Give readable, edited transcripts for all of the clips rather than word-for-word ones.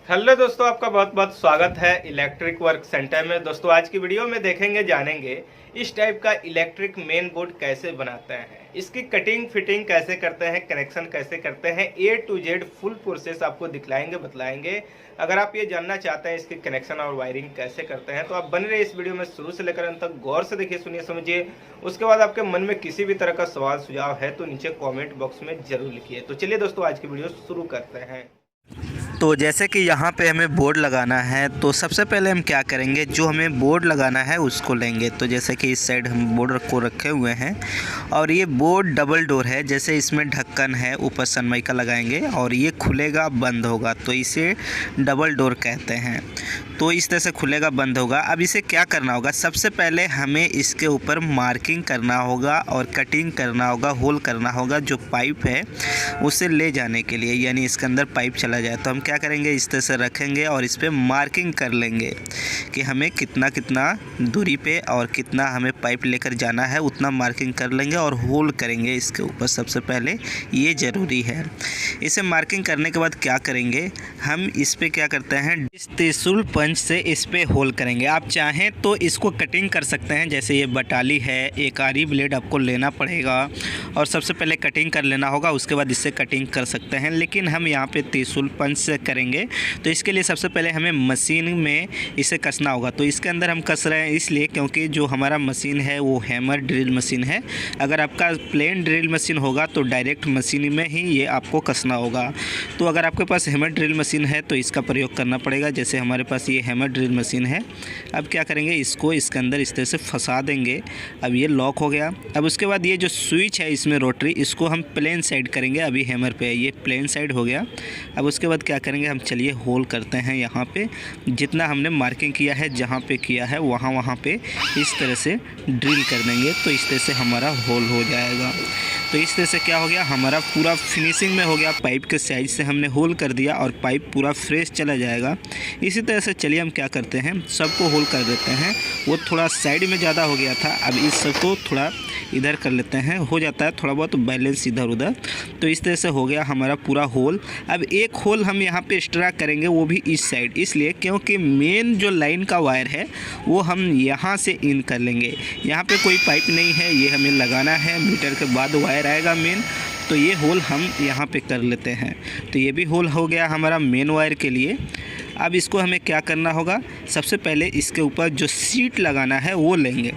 Hello दोस्तों, आपका बहुत बहुत स्वागत है इलेक्ट्रिक वर्क सेंटर में। दोस्तों आज की वीडियो में देखेंगे जानेंगे इस टाइप का इलेक्ट्रिक मेन बोर्ड कैसे बनाते हैं, इसकी कटिंग फिटिंग कैसे करते हैं, कनेक्शन कैसे करते हैं, A to Z full process आपको दिखलाएंगे बतलाएंगे। अगर आप ये जानना चाहते हैं इसकी कनेक्शन और वायरिंग कैसे करते हैं तो आप बने रहे इस वीडियो में शुरू से लेकर अंत तक गौर से देखिए, सुनिए, समझिए। उसके बाद आपके मन में किसी भी तरह का सवाल सुझाव है तो नीचे कॉमेंट बॉक्स में जरूर लिखिए। तो चलिए दोस्तों आज की वीडियो शुरू करते हैं। तो जैसे कि यहाँ पे हमें बोर्ड लगाना है तो सबसे पहले हम क्या करेंगे, जो हमें बोर्ड लगाना है उसको लेंगे। तो जैसे कि इस साइड हम बोर्ड को रखे हुए हैं और ये बोर्ड डबल डोर है। जैसे इसमें ढक्कन है, ऊपर सनमाइका लगाएंगे और ये खुलेगा बंद होगा, तो इसे डबल डोर कहते हैं। तो इस तरह से खुलेगा बंद होगा। अब इसे क्या करना होगा, सबसे पहले हमें इसके ऊपर मार्किंग करना होगा और कटिंग करना होगा, होल करना होगा जो पाइप है उसे ले जाने के लिए, यानी इसके अंदर पाइप चला जाए। तो हम क्या करेंगे, इस तरह से रखेंगे और इस पर मार्किंग कर लेंगे कि हमें कितना कितना दूरी पे और कितना हमें पाइप लेकर जाना है, उतना मार्किंग कर लेंगे और होल करेंगे इसके ऊपर। सबसे पहले ये ज़रूरी है। इसे मार्किंग करने के बाद क्या करेंगे, हम इस पे क्या करते हैं, इस त्रिशूल पंच से इस पे होल करेंगे। आप चाहें तो इसको कटिंग कर सकते हैं, जैसे ये बटाली है, एक आरी ब्लेड आपको लेना पड़ेगा और सबसे पहले कटिंग कर लेना होगा, उसके बाद इससे कटिंग कर सकते हैं। लेकिन हम यहाँ पे त्रिशूल पंच से करेंगे तो इसके लिए सबसे पहले हमें मशीन में इसे कसना होगा। तो इसके अंदर हम कस रहे हैं इसलिए क्योंकि जो हमारा मशीन है वो हैमर ड्रिल मशीन है। अगर आपका प्लेन ड्रिल मशीन होगा तो डायरेक्ट मशीन में ही ये आपको कसना होगा। तो अगर आपके पास हैमर ड्रिल मशीन है तो इसका प्रयोग करना पड़ेगा। जैसे हमारे पास ये हैमर ड्रिल मशीन है। अब क्या करेंगे, इसको इसके अंदर इस तरह से फंसा देंगे। अब ये लॉक हो गया। अब उसके बाद ये जो स्विच है इसमें रोटरी, इसको हम प्लेन साइड करेंगे। अभी हैमर पे ये प्लेन साइड हो गया। अब उसके बाद क्या करेंगे, हम चलिए होल करते हैं। यहाँ पे जितना हमने मार्किंग किया है, जहाँ पे किया है वहाँ पे इस तरह से ड्रिल कर देंगे। तो इस तरह से हमारा होल हो जाएगा। तो इस तरह से क्या हो गया, हमारा पूरा फिनिशिंग में हो गया। पाइप के साइज से हमने होल कर दिया और पाइप पूरा फ्रेश चला जाएगा। इसी तरह से चलिए हम क्या करते हैं, सबको होल कर देते हैं। वो थोड़ा साइड में ज़्यादा हो गया था, अब इस सबको थोड़ा इधर कर लेते हैं। हो जाता है थोड़ा बहुत बैलेंस इधर उधर। तो इस तरह से हो गया हमारा पूरा होल। अब एक होल हम यहाँ पे एक्स्ट्रा करेंगे, वो भी इस साइड, इसलिए क्योंकि मेन जो लाइन का वायर है वो हम यहाँ से इन कर लेंगे। यहाँ पे कोई पाइप नहीं है, ये हमें लगाना है। मीटर के बाद वायर आएगा मेन, तो ये होल हम यहाँ पे कर लेते हैं। तो ये भी होल हो गया हमारा मेन वायर के लिए। अब इसको हमें क्या करना होगा, सबसे पहले इसके ऊपर जो सीट लगाना है वो लेंगे,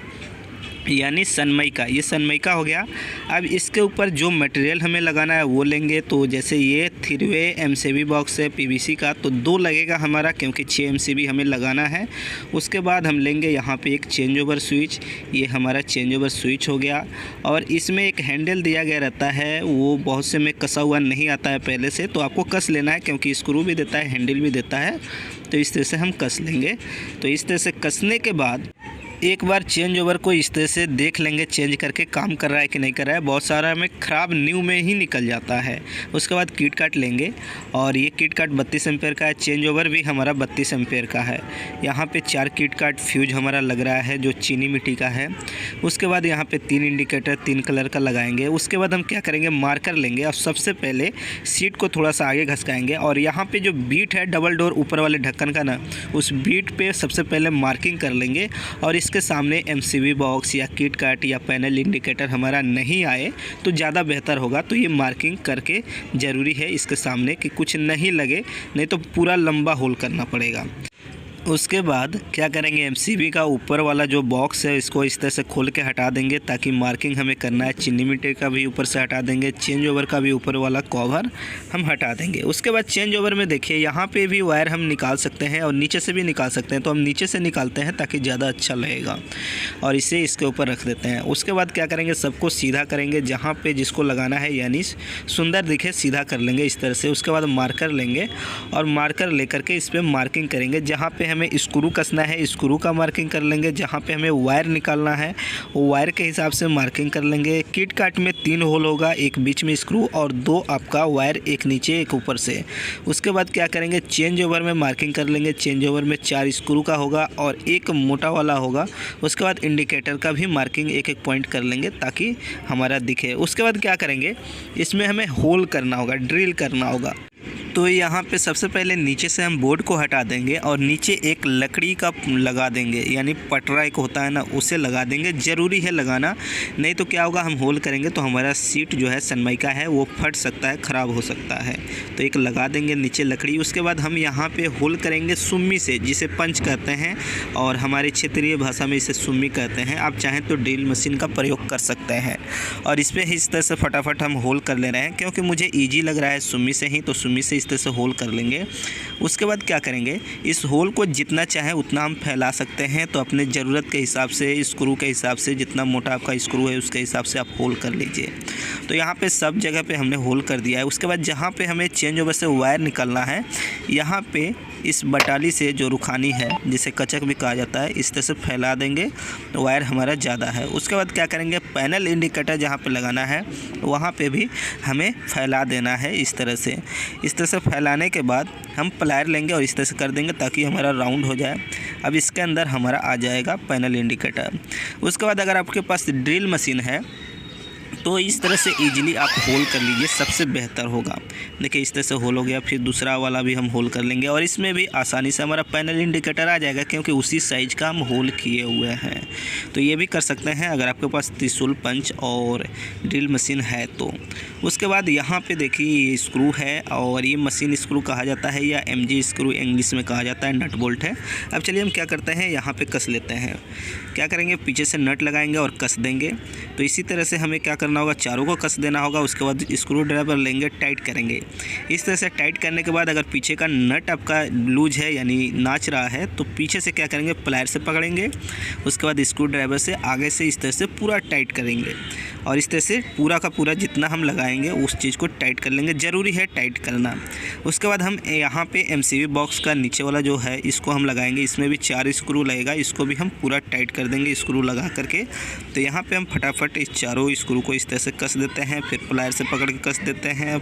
यानी सनमाइका। ये सनमाइका हो गया। अब इसके ऊपर जो मटेरियल हमें लगाना है वो लेंगे। तो जैसे ये 3-वे MCB बॉक्स है PVC का, तो 2 लगेगा हमारा, क्योंकि 6 MCB हमें लगाना है। उसके बाद हम लेंगे यहाँ पे एक चेंज ओवर स्विच। ये हमारा चेंज ओवर स्विच हो गया। और इसमें एक हैंडल दिया गया रहता है, वो बहुत से में कसा हुआ नहीं आता है पहले से, तो आपको कस लेना है, क्योंकि स्क्रू भी देता है, हैंडल भी देता है। तो इस तरह से हम कस लेंगे। तो इस तरह से कसने के बाद एक बार चेंज ओवर को इस तरह से देख लेंगे, चेंज करके काम कर रहा है कि नहीं कर रहा है। बहुत सारा हमें ख़राब न्यू में ही निकल जाता है। उसके बाद किट काट लेंगे और ये किट काट 32 एम्पेयर का है। चेंज ओवर भी हमारा 32 एम्पेयर का है। यहाँ पे 4 किट काट फ्यूज हमारा लग रहा है जो चीनी मिट्टी का है। उसके बाद यहाँ पे 3 इंडिकेटर 3 कलर का लगाएंगे। उसके बाद हम क्या करेंगे, मार्कर लेंगे और सबसे पहले सीट को थोड़ा सा आगे घसकाएंगे और यहाँ पे जो बीट है डबल डोर ऊपर वाले ढक्कन का ना, उस बीट पे सबसे पहले मार्किंग कर लेंगे। और इसके सामने MCB बॉक्स या किट काट या पैनल इंडिकेटर हमारा नहीं आए तो ज़्यादा बेहतर होगा। तो ये मार्किंग करके ज़रूरी है इसके सामने कि कुछ नहीं लगे, नहीं तो पूरा लंबा होल करना पड़ेगा। उसके बाद क्या करेंगे, MCB का ऊपर वाला जो बॉक्स है इसको इस तरह से खोल के हटा देंगे, ताकि मार्किंग हमें करना है। चीनी मिट्टी का भी ऊपर से हटा देंगे। चेंज ओवर का भी ऊपर वाला कवर हम हटा देंगे। उसके बाद चेंज ओवर में देखिए यहाँ पे भी वायर हम निकाल सकते हैं और नीचे से भी निकाल सकते हैं। तो हम नीचे से निकालते हैं ताकि ज़्यादा अच्छा लगेगा और इसे इसके ऊपर रख देते हैं। उसके बाद क्या करेंगे, सबको सीधा करेंगे जहाँ पर जिसको लगाना है, यानी सुंदर दिखे सीधा कर लेंगे इस तरह से। उसके बाद मार्कर लेंगे और मार्कर लेकर के इस पर मार्किंग करेंगे। जहाँ पर हमें स्क्रू कसना है, स्क्रू का मार्किंग कर लेंगे। जहाँ पे हमें वायर निकालना है वो वायर के हिसाब से मार्किंग कर लेंगे। किट काट में 3 होल होगा, एक बीच में स्क्रू और 2 आपका वायर, एक नीचे एक ऊपर से। उसके बाद क्या करेंगे, चेंज ओवर में मार्किंग कर लेंगे। चेंज ओवर में 4 स्क्रू का होगा और एक मोटा वाला होगा। उसके बाद इंडिकेटर का भी मार्किंग एक एक पॉइंट कर लेंगे ताकि हमारा दिखे। उसके बाद क्या करेंगे, इसमें हमें होल करना होगा, ड्रिल करना होगा। तो यहाँ पे सबसे पहले नीचे से हम बोर्ड को हटा देंगे और नीचे एक लकड़ी का लगा देंगे, यानी पटरा एक होता है ना, उसे लगा देंगे। ज़रूरी है लगाना, नहीं तो क्या होगा, हम होल करेंगे तो हमारा सीट जो है सनमाइका है वो फट सकता है, ख़राब हो सकता है। तो एक लगा देंगे नीचे लकड़ी। उसके बाद हम यहाँ पे होल करेंगे सुम्मी से, जिसे पंच कहते हैं और हमारी क्षेत्रीय भाषा में इसे सुम्मी कहते हैं। आप चाहें तो ड्रिल मशीन का प्रयोग कर सकते हैं। और इस पर इस तरह से फटाफट हम होल कर ले रहे हैं क्योंकि मुझे ईजी लग रहा है सुम्मी से ही, तो सुम्मी से इस तरह से होल कर लेंगे। उसके बाद क्या करेंगे, इस होल को जितना चाहे उतना हम फैला सकते हैं। तो अपने ज़रूरत के हिसाब से, स्क्रू के हिसाब से, जितना मोटा आपका स्क्रू है उसके हिसाब से आप होल कर लीजिए। तो यहाँ पे सब जगह पे हमने होल कर दिया है। उसके बाद जहाँ पे हमें चेंज ओवर से वायर निकालना है, यहाँ पे इस बटाली से जो रुखानी है, जिसे कचक भी कहा जाता है, इस तरह से फैला देंगे तो वायर हमारा ज़्यादा है। उसके बाद क्या करेंगे, पैनल इंडिकेटर जहाँ पे लगाना है वहाँ पे भी हमें फैला देना है इस तरह से। इस तरह से फैलाने के बाद हम प्लायर लेंगे और इस तरह से कर देंगे ताकि हमारा राउंड हो जाए। अब इसके अंदर हमारा आ जाएगा पैनल इंडिकेटर। उसके बाद अगर आपके पास ड्रिल मशीन है तो इस तरह से इजीली आप होल कर लीजिए, सबसे बेहतर होगा। देखिए इस तरह से होल हो गया। फिर दूसरा वाला भी हम होल कर लेंगे और इसमें भी आसानी से हमारा पैनल इंडिकेटर आ जाएगा क्योंकि उसी साइज़ का हम होल किए हुए हैं। तो ये भी कर सकते हैं अगर आपके पास त्रिशूल, पंच और ड्रिल मशीन है तो। उसके बाद यहाँ पे देखिए ये स्क्रू है और ये मशीन स्क्रू कहा जाता है या MG स्क्रू इंग्लिश में कहा जाता है, नट बोल्ट है। अब चलिए हम क्या करते हैं, यहाँ पे कस लेते हैं। क्या करेंगे, पीछे से नट लगाएंगे और कस देंगे। तो इसी तरह से हमें क्या करना होगा, चारों को कस देना होगा। उसके बाद स्क्रू ड्राइवर लेंगे, टाइट करेंगे। इस तरह से टाइट करने के बाद अगर पीछे का नट आपका लूज है यानी नाच रहा है तो पीछे से क्या करेंगे, प्लायर से पकड़ेंगे। उसके बाद स्क्रू ड्राइवर से आगे से इस तरह से पूरा टाइट करेंगे और इस तरह से पूरा का पूरा जितना हम लगाएंगे उस चीज़ को टाइट कर लेंगे। ज़रूरी है टाइट करना। उसके बाद हम यहाँ पे MCB बॉक्स का नीचे वाला जो है इसको हम लगाएंगे। इसमें भी 4 स्क्रू लगेगा, इसको भी हम पूरा टाइट कर देंगे स्क्रू लगा करके। तो यहाँ पे हम फटाफट इस चारों स्क्रू को इस तरह से कस देते हैं, फिर प्लायर से पकड़ के कस देते हैं।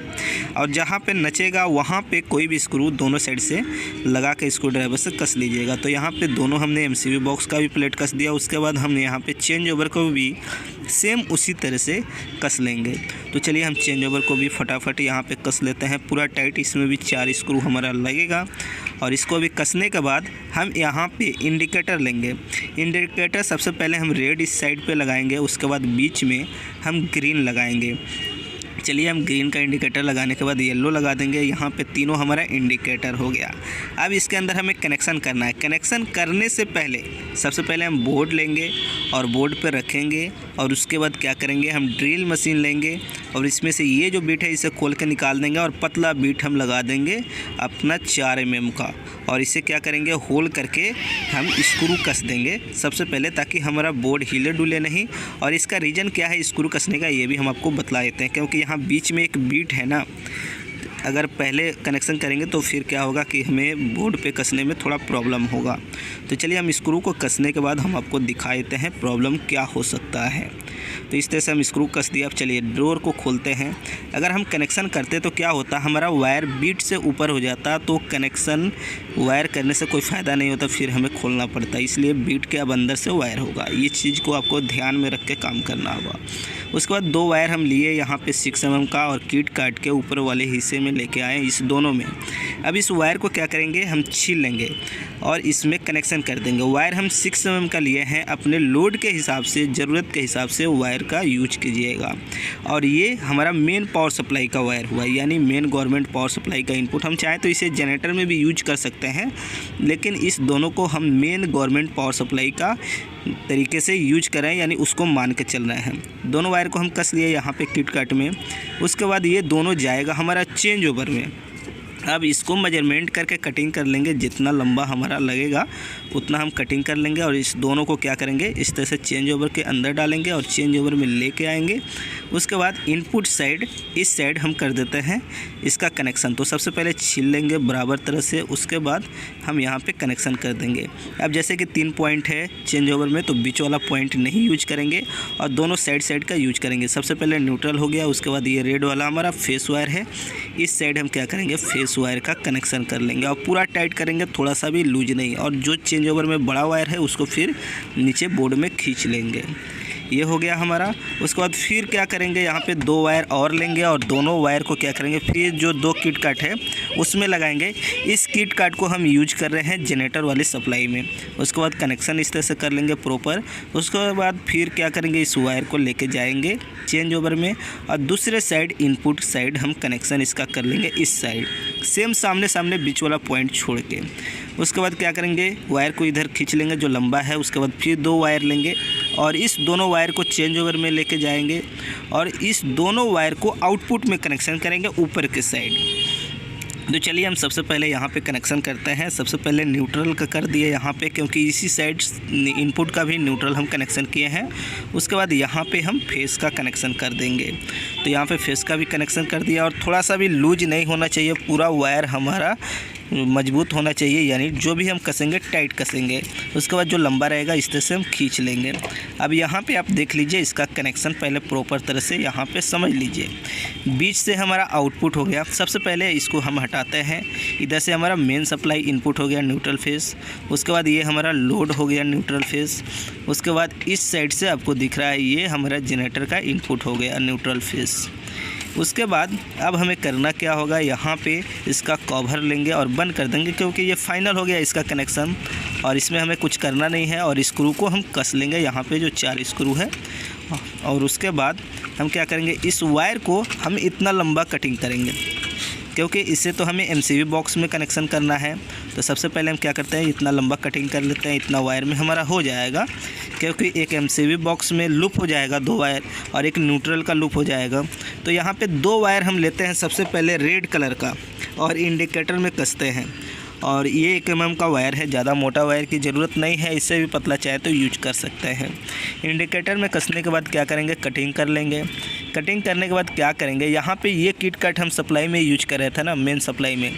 और जहाँ पे नचेगा वहाँ पे कोई भी स्क्रू दोनों साइड से लगा के स्क्रू ड्राइवर से कस लीजिएगा। तो यहाँ पे दोनों हमने MCB बॉक्स का भी प्लेट कस दिया। उसके बाद हमने यहाँ पे चेंज ओवर को भी सेम उसी तरह से कस लेंगे। तो चलिए हम चेंज ओवर को भी फटाफट यहाँ पे कस लेते हैं पूरा टाइट। इसमें भी 4 स्क्रू हमारा लगेगा और इसको भी कसने के बाद हम यहाँ पे इंडिकेटर लेंगे। इंडिकेटर सबसे पहले हम रेड इस साइड पे लगाएंगे, उसके बाद बीच में हम ग्रीन लगाएंगे। चलिए हम ग्रीन का इंडिकेटर लगाने के बाद येलो लगा देंगे। यहाँ पे तीनों हमारा इंडिकेटर हो गया। अब इसके अंदर हमें कनेक्शन करना है। कनेक्शन करने से पहले सबसे पहले हम बोर्ड लेंगे और बोर्ड पे रखेंगे और उसके बाद क्या करेंगे, हम ड्रिल मशीन लेंगे और इसमें से ये जो बीट है इसे खोल के निकाल देंगे और पतला बीट हम लगा देंगे अपना 4 mm का। और इसे क्या करेंगे, होल करके हम स्क्रू कस देंगे सबसे पहले ताकि हमारा बोर्ड हिले डुले नहीं। और इसका रीज़न क्या है स्क्रू कसने का ये भी हम आपको बतला देते हैं, क्योंकि यहाँ बीच में एक बीट है ना, अगर पहले कनेक्शन करेंगे तो फिर क्या होगा कि हमें बोर्ड पे कसने में थोड़ा प्रॉब्लम होगा। तो चलिए हम स्क्रू को कसने के बाद हम आपको दिखा देते हैं प्रॉब्लम क्या हो सकता है। तो इस तरह से हम स्क्रू कस दिया। अब चलिए डोर को खोलते हैं। अगर हम कनेक्शन करते तो क्या होता, हमारा वायर बीट से ऊपर हो जाता तो कनेक्शन वायर करने से कोई फ़ायदा नहीं होता, फिर हमें खोलना पड़ता। इसलिए बीट के अब अंदर से वायर होगा। ये चीज़ को आपको ध्यान में रख के काम करना होगा। उसके बाद 2 वायर हम लिए यहाँ पे 6 mm का और किट काट के ऊपर वाले हिस्से में लेके आए इस दोनों में। अब इस वायर को क्या करेंगे, हम छील लेंगे और इसमें कनेक्शन कर देंगे। वायर हम 6 mm का लिए हैं, अपने लोड के हिसाब से, ज़रूरत के हिसाब से वायर का यूज कीजिएगा। और ये हमारा मेन पावर सप्लाई का वायर हुआ, यानी मेन गवर्नमेंट पावर सप्लाई का इनपुट। हम चाहें तो इसे जनरेटर में भी यूज कर सकते हैं, लेकिन इस दोनों को हम मेन गवर्नमेंट पावर सप्लाई का तरीके से यूज करें, यानी उसको मान के चल रहे हैं। दोनों वायर को हम कस लिए यहाँ पे किट काट में। उसके बाद ये दोनों जाएगा हमारा चेंज ओवर में। अब इसको मेजरमेंट करके कटिंग कर लेंगे, जितना लंबा हमारा लगेगा उतना हम कटिंग कर लेंगे। और इस दोनों को क्या करेंगे, इस तरह से चेंज ओवर के अंदर डालेंगे और चेंज ओवर में लेके आएंगे। उसके बाद इनपुट साइड इस साइड हम कर देते हैं इसका कनेक्शन। तो सबसे पहले छील लेंगे बराबर तरह से, उसके बाद हम यहाँ पे कनेक्शन कर देंगे। अब जैसे कि 3 पॉइंट है चेंज ओवर में, तो बीच वाला पॉइंट नहीं यूज करेंगे और दोनों साइड का यूज करेंगे। सबसे पहले न्यूट्रल हो गया, उसके बाद ये रेड वाला हमारा फेस वायर है, इस साइड हम क्या करेंगे फेस वायर का कनेक्शन कर लेंगे और पूरा टाइट करेंगे, थोड़ा सा भी लूज नहीं। और जो चेंज ओवर में बड़ा वायर है उसको फिर नीचे बोर्ड में खींच लेंगे। ये हो गया हमारा। उसके बाद फिर क्या करेंगे, यहाँ पे 2 वायर और लेंगे और दोनों वायर को क्या करेंगे फिर जो 2 किट काट है उसमें लगाएंगे। इस किट काट को हम यूज कर रहे हैं जनरेटर वाली सप्लाई में। उसके बाद कनेक्शन इस तरह से कर लेंगे प्रॉपर। उसके बाद फिर क्या करेंगे, इस वायर को लेके जाएंगे चेंज ओवर में और दूसरे साइड इनपुट साइड हम कनेक्शन इसका कर लेंगे इस साइड, सेम सामने सामने बीच वाला पॉइंट छोड़ के। उसके बाद क्या करेंगे, वायर को इधर खींच लेंगे जो लंबा है। उसके बाद फिर 2 वायर लेंगे और इस दोनों वायर को चेंज ओवर में लेके जाएंगे और इस दोनों वायर को आउटपुट में कनेक्शन करेंगे ऊपर के साइड। तो चलिए हम सबसे पहले यहाँ पे कनेक्शन करते हैं। सबसे पहले न्यूट्रल का कर दिए यहाँ पे, क्योंकि इसी साइड इनपुट का भी न्यूट्रल हम कनेक्शन किए हैं। उसके बाद यहाँ पे हम फेस का कनेक्शन कर देंगे। तो यहाँ पे फेस का भी कनेक्शन कर दिया और थोड़ा सा भी लूज नहीं होना चाहिए, पूरा वायर हमारा मजबूत होना चाहिए, यानी जो भी हम कसेंगे टाइट कसेंगे। उसके बाद जो लंबा रहेगा इस तरह से हम खींच लेंगे। अब यहाँ पे आप देख लीजिए इसका कनेक्शन पहले प्रॉपर तरह से यहाँ पे समझ लीजिए। बीच से हमारा आउटपुट हो गया। सबसे पहले इसको हम हटाते हैं। इधर से हमारा मेन सप्लाई इनपुट हो गया न्यूट्रल फेस। उसके बाद ये हमारा लोड हो गया न्यूट्रल फेस। उसके बाद इस साइड से आपको दिख रहा है ये हमारा जनरेटर का इनपुट हो गया न्यूट्रल फेस। उसके बाद अब हमें करना क्या होगा, यहाँ पे इसका कवर लेंगे और बंद कर देंगे, क्योंकि ये फाइनल हो गया इसका कनेक्शन और इसमें हमें कुछ करना नहीं है। और स्क्रू को हम कस लेंगे यहाँ पे जो 4 स्क्रू है। और उसके बाद हम क्या करेंगे, इस वायर को हम इतना लंबा कटिंग करेंगे, क्योंकि इससे तो हमें MCB बॉक्स में कनेक्शन करना है। तो सबसे पहले हम क्या करते हैं, इतना लंबा कटिंग कर लेते हैं। इतना वायर में हमारा हो जाएगा, क्योंकि एक MCB बॉक्स में लूप हो जाएगा 2 वायर और एक न्यूट्रल का लूप हो जाएगा। तो यहाँ पे 2 वायर हम लेते हैं सबसे पहले रेड कलर का और इंडिकेटर में कसते हैं। और ये 1 mm का वायर है, ज़्यादा मोटा वायर की ज़रूरत नहीं है, इससे भी पतला चाहे तो यूज कर सकते हैं। इंडिकेटर में कसने के बाद क्या करेंगे, कटिंग कर लेंगे। कटिंग करने के बाद क्या करेंगे, यहाँ पे ये किट कट हम सप्लाई में यूज कर रहे थे ना, मेन सप्लाई में।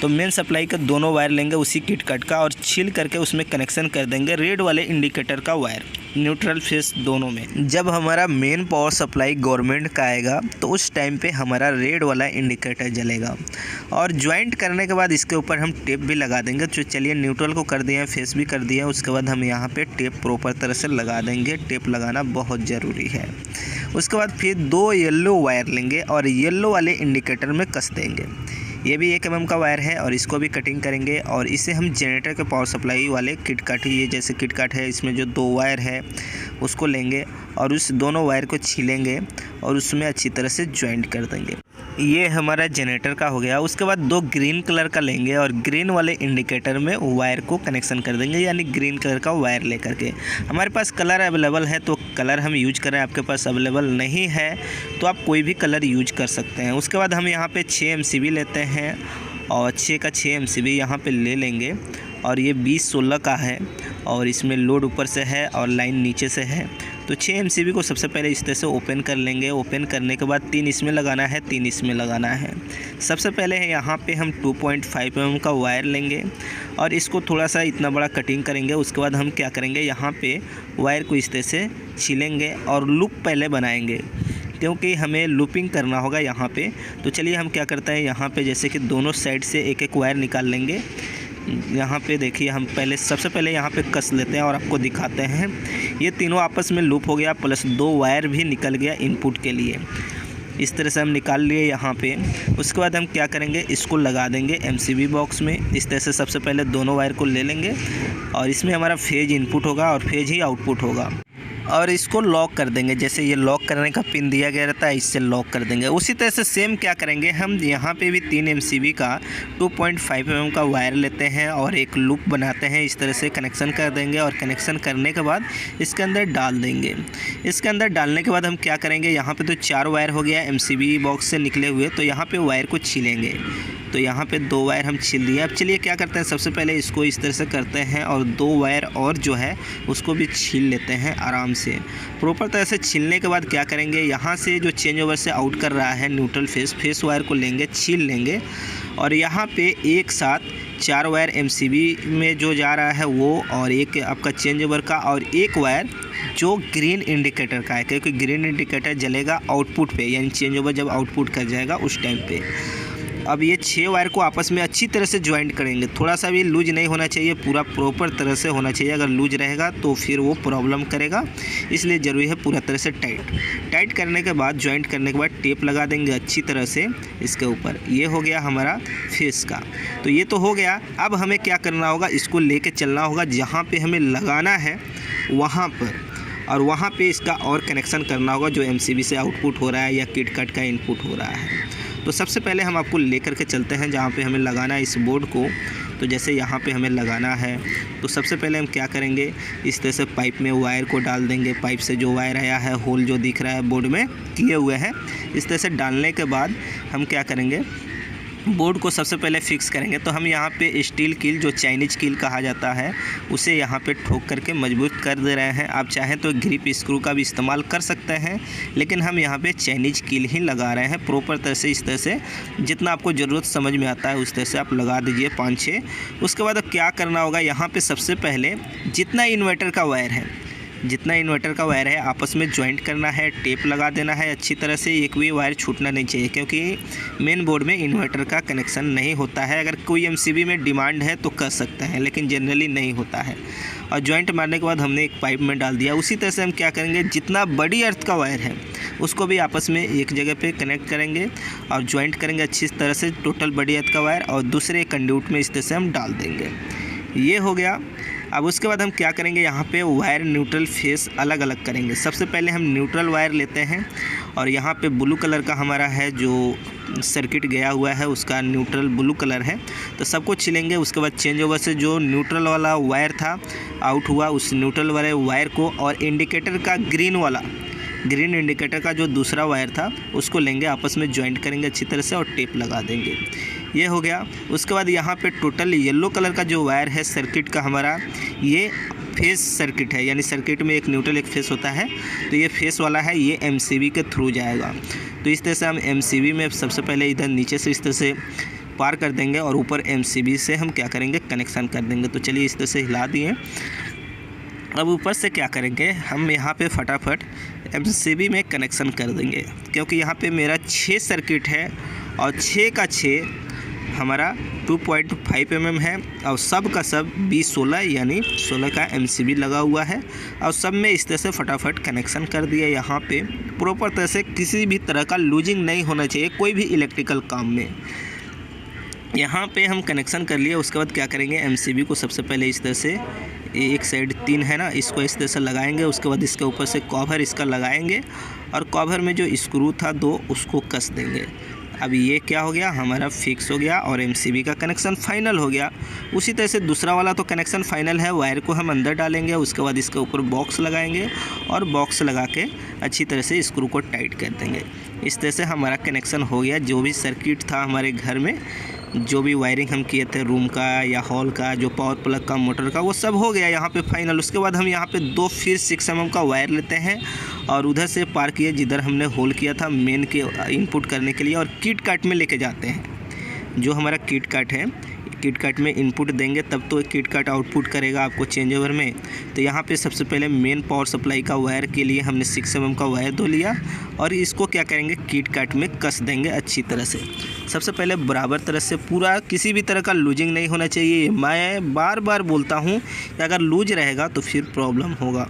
तो मेन सप्लाई का दोनों वायर लेंगे उसी किट कट का और छील करके उसमें कनेक्शन कर देंगे रेड वाले इंडिकेटर का वायर, न्यूट्रल फेस दोनों में। जब हमारा मेन पावर सप्लाई गवर्नमेंट का आएगा तो उस टाइम पे हमारा रेड वाला इंडिकेटर जलेगा। और ज्वाइंट करने के बाद इसके ऊपर हम टेप भी लगा देंगे। तो चलिए न्यूट्रल को कर दिए, फेस भी कर दिया। उसके बाद हम यहाँ पे टेप प्रॉपर तरह से लगा देंगे। टेप लगाना बहुत ज़रूरी है। उसके बाद फिर 2 येलो वायर लेंगे और येलो वाले इंडिकेटर में कस देंगे। ये भी 1 mm का वायर है और इसको भी कटिंग करेंगे। और इसे हम जनरेटर के पावर सप्लाई वाले किट काट, ये जैसे किट काट है इसमें जो 2 वायर है उसको लेंगे और उस दोनों वायर को छीलेंगे और उसमें अच्छी तरह से ज्वाइंट कर देंगे। ये हमारा जनरेटर का हो गया। उसके बाद 2 ग्रीन कलर का लेंगे और ग्रीन वाले इंडिकेटर में वायर को कनेक्शन कर देंगे, यानी ग्रीन कलर का वायर लेकर के। हमारे पास कलर अवेलेबल है तो कलर हम यूज करें, आपके पास अवेलेबल नहीं है तो आप कोई भी कलर यूज कर सकते हैं। उसके बाद हम यहाँ पे 6 MCB लेते हैं और 6 का 6 MCB यहाँ पे ले लेंगे। और ये 20-16 का है और इसमें लोड ऊपर से है और लाइन नीचे से है। तो 6 MCB को सबसे पहले इस तरह से ओपन कर लेंगे। ओपन करने के बाद 3 इसमें लगाना है, 3 इसमें लगाना है। सबसे पहले यहाँ पे हम 2.5 mm का वायर लेंगे और इसको थोड़ा सा इतना बड़ा कटिंग करेंगे। उसके बाद हम क्या करेंगे, यहाँ पे वायर को इस तरह से छीलेंगे और लूप पहले बनाएंगे, क्योंकि हमें लूपिंग करना होगा यहाँ पे। तो चलिए हम क्या करते हैं, यहाँ पे जैसे कि दोनों साइड से एक एक वायर निकाल लेंगे। यहाँ पे देखिए हम सबसे पहले यहाँ पे कस लेते हैं और आपको दिखाते हैं। ये तीनों आपस में लूप हो गया, प्लस 2 वायर भी निकल गया इनपुट के लिए। इस तरह से हम निकाल लिए यहाँ पे। उसके बाद हम क्या करेंगे, इसको लगा देंगे MCB बॉक्स में। इस तरह से सबसे पहले दोनों वायर को ले लेंगे और इसमें हमारा फेज इनपुट होगा और फेज ही आउटपुट होगा और इसको लॉक कर देंगे। जैसे ये लॉक करने का पिन दिया गया रहता है, इससे लॉक कर देंगे। उसी तरह से सेम क्या करेंगे, हम यहाँ पे भी 3 MCB का 2.5 mm का वायर लेते हैं और एक लूप बनाते हैं। इस तरह से कनेक्शन कर देंगे और कनेक्शन करने के बाद इसके अंदर डाल देंगे। इसके अंदर डालने के बाद हम क्या करेंगे, यहाँ पे तो 4 वायर हो गया MCB बॉक्स से निकले हुए, तो यहाँ पे वायर को छीलेंगे। तो यहाँ पे 2 वायर हम छील दिए। अब चलिए क्या करते हैं, सबसे पहले इसको इस तरह से करते हैं और 2 वायर और जो है उसको भी छील लेते हैं आराम से। प्रॉपर तरह से छीलने के बाद क्या करेंगे, यहाँ से जो चेंज ओवर से आउट कर रहा है न्यूट्रल फेस वायर को लेंगे, छील लेंगे और यहाँ पे एक साथ 4 वायर MCB में जो जा रहा है वो, और एक आपका चेंज ओवर का, और एक वायर जो ग्रीन इंडिकेटर का है, क्योंकि ग्रीन इंडिकेटर जलेगा आउटपुट पे, यानी चेंज ओवर जब आउटपुट कर जाएगा उस टाइम पे। अब ये 6 वायर को आपस में अच्छी तरह से ज्वाइंट करेंगे। थोड़ा सा भी लूज नहीं होना चाहिए, पूरा प्रॉपर तरह से होना चाहिए। अगर लूज रहेगा तो फिर वो प्रॉब्लम करेगा, इसलिए ज़रूरी है पूरा तरह से टाइट करने के बाद, ज्वाइंट करने के बाद टेप लगा देंगे अच्छी तरह से इसके ऊपर। ये हो गया हमारा फेस का। तो ये तो हो गया। अब हमें क्या करना होगा, इसको लेके चलना होगा जहाँ पे हमें लगाना है वहाँ पर, और वहाँ पे इसका और कनेक्शन करना होगा जो MCB से आउटपुट हो रहा है या किट कट का इनपुट हो रहा है। तो सबसे पहले हम आपको लेकर के चलते हैं जहाँ पे हमें लगाना है इस बोर्ड को। तो जैसे यहाँ पे हमें लगाना है तो सबसे पहले हम क्या करेंगे, इस तरह से पाइप में वायर को डाल देंगे। पाइप से जो वायर आया है, होल जो दिख रहा है बोर्ड में किए हुए हैं, इस तरह से डालने के बाद हम क्या करेंगे, बोर्ड को सबसे पहले फिक्स करेंगे। तो हम यहाँ पे स्टील कील, जो चाइनीज कील कहा जाता है, उसे यहाँ पे ठोक करके मजबूत कर दे रहे हैं। आप चाहें तो ग्रिप स्क्रू का भी इस्तेमाल कर सकते हैं, लेकिन हम यहाँ पे चाइनीज कील ही लगा रहे हैं प्रॉपर तरह से। इस तरह से जितना आपको ज़रूरत समझ में आता है उस तरह से आप लगा दीजिए 5-6। उसके बाद अब क्या करना होगा, यहाँ पर सबसे पहले जितना इन्वर्टर का वायर है आपस में ज्वाइंट करना है, टेप लगा देना है अच्छी तरह से। एक भी वायर छूटना नहीं चाहिए, क्योंकि मेन बोर्ड में इन्वर्टर का कनेक्शन नहीं होता है। अगर कोई MCB में डिमांड है तो कर सकते हैं, लेकिन जनरली नहीं होता है। और ज्वाइंट मारने के बाद हमने एक पाइप में डाल दिया। उसी तरह से हम क्या करेंगे, जितना बड़ी अर्थ का वायर है उसको भी आपस में एक जगह पे कनेक्ट करेंगे और ज्वाइंट करेंगे अच्छी तरह से, टोटल बड़ी अर्थ का वायर, और दूसरे कंड्यूट में इस तरह से हम डाल देंगे। ये हो गया। अब उसके बाद हम क्या करेंगे, यहाँ पे वायर न्यूट्रल फेस अलग अलग करेंगे। सबसे पहले हम न्यूट्रल वायर लेते हैं और यहाँ पे ब्लू कलर का हमारा है जो सर्किट गया हुआ है, उसका न्यूट्रल ब्लू कलर है। तो सबको छिलेंगे। उसके बाद चेंज ओवर से जो न्यूट्रल वाला वायर था आउट हुआ, उस न्यूट्रल वाले वायर को, और इंडिकेटर का ग्रीन इंडिकेटर का जो दूसरा वायर था उसको लेंगे, आपस में ज्वाइंट करेंगे अच्छी तरह से और टेप लगा देंगे। ये हो गया। उसके बाद यहाँ पे टोटल येलो कलर का जो वायर है सर्किट का हमारा, ये फेस सर्किट है, यानी सर्किट में एक न्यूट्रल एक फेस होता है, तो ये फेस वाला है, ये MCB के थ्रू जाएगा। तो इस तरह से हम MCB में सबसे पहले इधर नीचे से इस तरह से पार कर देंगे और ऊपर MCB से हम क्या करेंगे, कनेक्शन कर देंगे। तो चलिए इस तरह से हिला दिए। अब ऊपर से क्या करेंगे, हम यहाँ पे फटाफट MCB में कनेक्शन कर देंगे, क्योंकि यहाँ पे मेरा 6 सर्किट है और 6 का 6 हमारा 2.5 mm है, और सब का सब 20-16 यानी 16 का MCB लगा हुआ है, और सब में इस तरह से फटाफट कनेक्शन कर दिया। यहाँ पे प्रॉपर तरह से किसी भी तरह का लूजिंग नहीं होना चाहिए कोई भी इलेक्ट्रिकल काम में। यहाँ पे हम कनेक्शन कर लिए। उसके बाद क्या करेंगे, MCB को सबसे पहले इस तरह से, एक साइड 3 है ना, इसको इस तरह से लगाएंगे। उसके बाद इसके ऊपर से कवर इसका लगाएंगे और कवर में जो स्क्रू था 2 उसको कस देंगे। अब ये क्या हो गया, हमारा फिक्स हो गया और MCB का कनेक्शन फाइनल हो गया। उसी तरह से दूसरा वाला तो कनेक्शन फाइनल है। वायर को हम अंदर डालेंगे, उसके बाद इसके ऊपर बॉक्स लगाएंगे और बॉक्स लगा के अच्छी तरह से स्क्रू को टाइट कर देंगे। इस तरह से हमारा कनेक्शन हो गया। जो भी सर्किट था हमारे घर में, जो भी वायरिंग हम किए थे रूम का या हॉल का, जो पावर प्लग का, मोटर का, वो सब हो गया यहाँ पे फाइनल। उसके बाद हम यहाँ पे 2 फिर 6 mm का वायर लेते हैं और उधर से पार किए जिधर हमने होल किया था मेन के इनपुट करने के लिए, और किट काट में लेके जाते हैं। जो हमारा किट काट है, किट काट में इनपुट देंगे तब तो किट काट आउटपुट करेगा आपको चेंज ओवर में। तो यहाँ पे सबसे पहले मेन पावर सप्लाई का वायर के लिए हमने 6 mm का वायर धो लिया और इसको क्या करेंगे, किट काट में कस देंगे अच्छी तरह से। सबसे पहले बराबर तरह से पूरा, किसी भी तरह का लूजिंग नहीं होना चाहिए। मैं बार बार बोलता हूँ कि अगर लूज रहेगा तो फिर प्रॉब्लम होगा,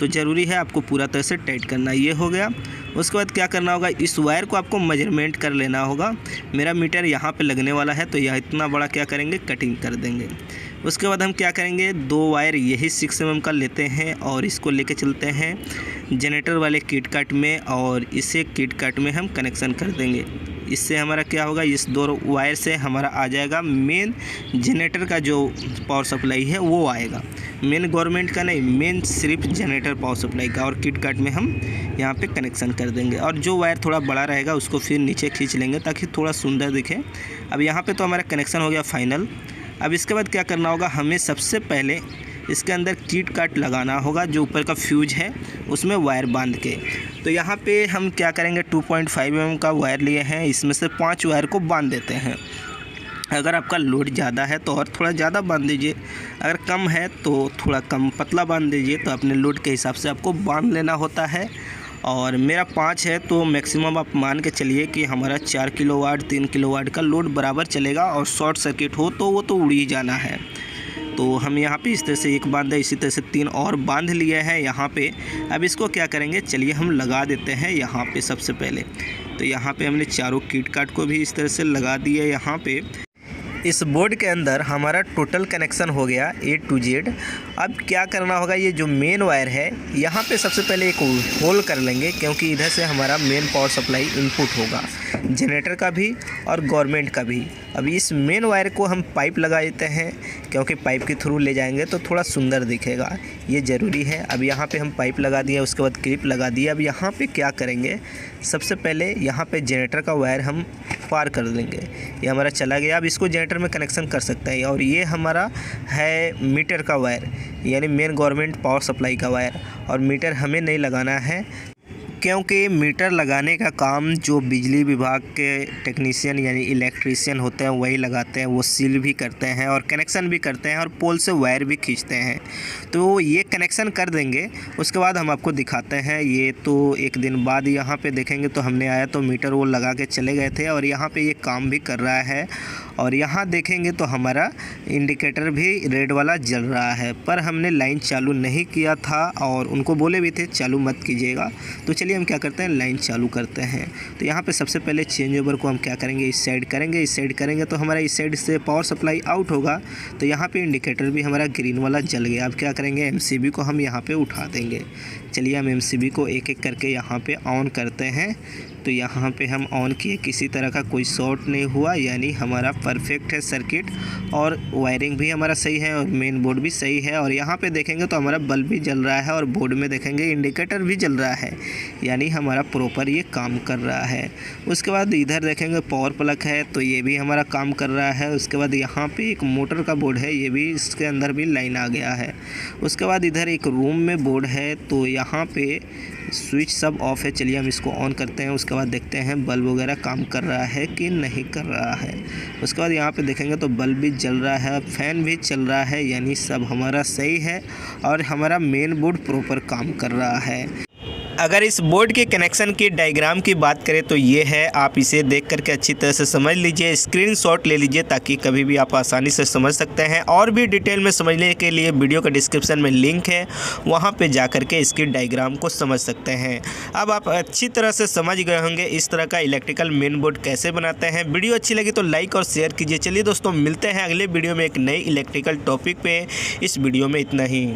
तो ज़रूरी है आपको पूरा तरह से टाइट करना। ये हो गया। उसके बाद क्या करना होगा, इस वायर को आपको मेजरमेंट कर लेना होगा। मेरा मीटर यहाँ पे लगने वाला है तो यह इतना बड़ा क्या करेंगे, कटिंग कर देंगे। उसके बाद हम क्या करेंगे, 2 वायर यही 6 mm का लेते हैं और इसको लेके चलते हैं जनरेटर वाले किट काट में और इसे किट काट में हम कनेक्शन कर देंगे। इससे हमारा क्या होगा, इस 2 वायर से हमारा आ जाएगा मेन जनरेटर का जो पावर सप्लाई है वो आएगा, मेन गवर्नमेंट का नहीं, मेन सिर्फ जनरेटर पावर सप्लाई का। और किट काट में हम यहाँ पे कनेक्शन कर देंगे और जो वायर थोड़ा बड़ा रहेगा उसको फिर नीचे खींच लेंगे ताकि थोड़ा सुंदर दिखे अब यहाँ पे तो हमारा कनेक्शन हो गया फाइनल। अब इसके बाद क्या करना होगा, हमें सबसे पहले इसके अंदर कीट काट लगाना होगा, जो ऊपर का फ्यूज है उसमें वायर बांध के। तो यहाँ पे हम क्या करेंगे, 2.5 mm का वायर लिए हैं, इसमें से 5 वायर को बांध देते हैं। अगर आपका लोड ज़्यादा है तो और थोड़ा ज़्यादा बांध दीजिए, अगर कम है तो थोड़ा कम पतला बांध दीजिए। तो अपने लोड के हिसाब से आपको बांध लेना होता है। और मेरा 5 है तो मैक्सिमम आप मान के चलिए कि हमारा 4 किलोवाट 3 किलोवाट का लोड बराबर चलेगा। और शॉर्ट सर्किट हो तो वो तो उड़ ही जाना है। तो हम यहाँ पे इस तरह से एक बांधा, इसी तरह से 3 और बांध लिए हैं यहाँ पे। अब इसको क्या करेंगे, चलिए हम लगा देते हैं यहाँ पे सबसे पहले। तो यहाँ पे हमने चारों कीट काट को भी इस तरह से लगा दिए। यहाँ पे इस बोर्ड के अंदर हमारा टोटल कनेक्शन हो गया A to Z। अब क्या करना होगा, ये जो मेन वायर है यहाँ पे सबसे पहले एक होल कर लेंगे, क्योंकि इधर से हमारा मेन पावर सप्लाई इनपुट होगा, जनरेटर का भी और गवर्नमेंट का भी। अब इस मेन वायर को हम पाइप लगा देते हैं, क्योंकि पाइप के थ्रू ले जाएंगे तो थोड़ा सुंदर दिखेगा, ये ज़रूरी है। अब यहाँ पे हम पाइप लगा दिए, उसके बाद क्लिप लगा दिए। अब यहाँ पे क्या करेंगे, सबसे पहले यहाँ पे जनरेटर का वायर हम पार कर देंगे। ये हमारा चला गया। अब इसको जनरेटर में कनेक्शन कर सकते हैं। और ये हमारा है मीटर का वायर, यानी मेन गवर्नमेंट पावर सप्लाई का वायर। और मीटर हमें नहीं लगाना है, क्योंकि मीटर लगाने का काम जो बिजली विभाग के टेक्नीशियन यानी इलेक्ट्रीशियन होते हैं वही लगाते हैं। वो सील भी करते हैं और कनेक्शन भी करते हैं और पोल से वायर भी खींचते हैं। तो ये कनेक्शन कर देंगे, उसके बाद हम आपको दिखाते हैं। ये तो एक दिन बाद यहाँ पे देखेंगे। तो हमने आया तो मीटर वो लगा के चले गए थे और यहाँ पे ये काम भी कर रहा है। और यहाँ देखेंगे तो हमारा इंडिकेटर भी रेड वाला जल रहा है, पर हमने लाइन चालू नहीं किया था और उनको बोले भी थे चालू मत कीजिएगा। तो चलिए हम क्या करते हैं, लाइन चालू करते हैं। तो यहाँ पे सबसे पहले चेंज ओवर को हम क्या करेंगे, इस साइड करेंगे। इस साइड करेंगे तो हमारा इस साइड से पावर सप्लाई आउट होगा। तो यहाँ पे इंडिकेटर भी हमारा ग्रीन वाला जल गया। अब क्या करेंगे, MCB को हम यहाँ पे उठा देंगे। चलिए हम MCB को एक एक करके यहाँ पे ऑन करते हैं। तो यहाँ पे हम ऑन किए, किसी तरह का कोई शॉर्ट नहीं हुआ, यानी हमारा परफेक्ट है सर्किट। और वायरिंग भी हमारा सही है और मेन बोर्ड भी सही है। और यहाँ पे देखेंगे तो हमारा बल्ब भी जल रहा है और बोर्ड में देखेंगे इंडिकेटर भी जल रहा है, यानी हमारा प्रॉपर ये काम कर रहा है। उसके बाद इधर देखेंगे पावर प्लग है, तो ये भी हमारा काम कर रहा है। उसके बाद यहाँ पे एक मोटर का बोर्ड है, ये भी इसके अंदर भी लाइन आ गया है। उसके बाद इधर एक रूम में बोर्ड है, तो यहाँ पे स्विच सब ऑफ है। चलिए हम इसको ऑन करते हैं। उसके बाद देखते हैं बल्ब वगैरह काम कर रहा है कि नहीं कर रहा है। उसके बाद यहाँ पे देखेंगे तो बल्ब भी जल रहा है, फैन भी चल रहा है, यानी सब हमारा सही है और हमारा मेन बोर्ड प्रॉपर काम कर रहा है। अगर इस बोर्ड के कनेक्शन की डायग्राम की बात करें तो ये है, आप इसे देख करके अच्छी तरह से समझ लीजिए, स्क्रीनशॉट ले लीजिए, ताकि कभी भी आप आसानी से समझ सकते हैं। और भी डिटेल में समझने के लिए वीडियो का डिस्क्रिप्शन में लिंक है, वहाँ पे जा कर के इसकी डायग्राम को समझ सकते हैं। अब आप अच्छी तरह से समझ गए होंगे इस तरह का इलेक्ट्रिकल मेन बोर्ड कैसे बनाते हैं। वीडियो अच्छी लगी तो लाइक और शेयर कीजिए। चलिए दोस्तों, मिलते हैं अगले वीडियो में एक नई इलेक्ट्रिकल टॉपिक पे। इस वीडियो में इतना ही।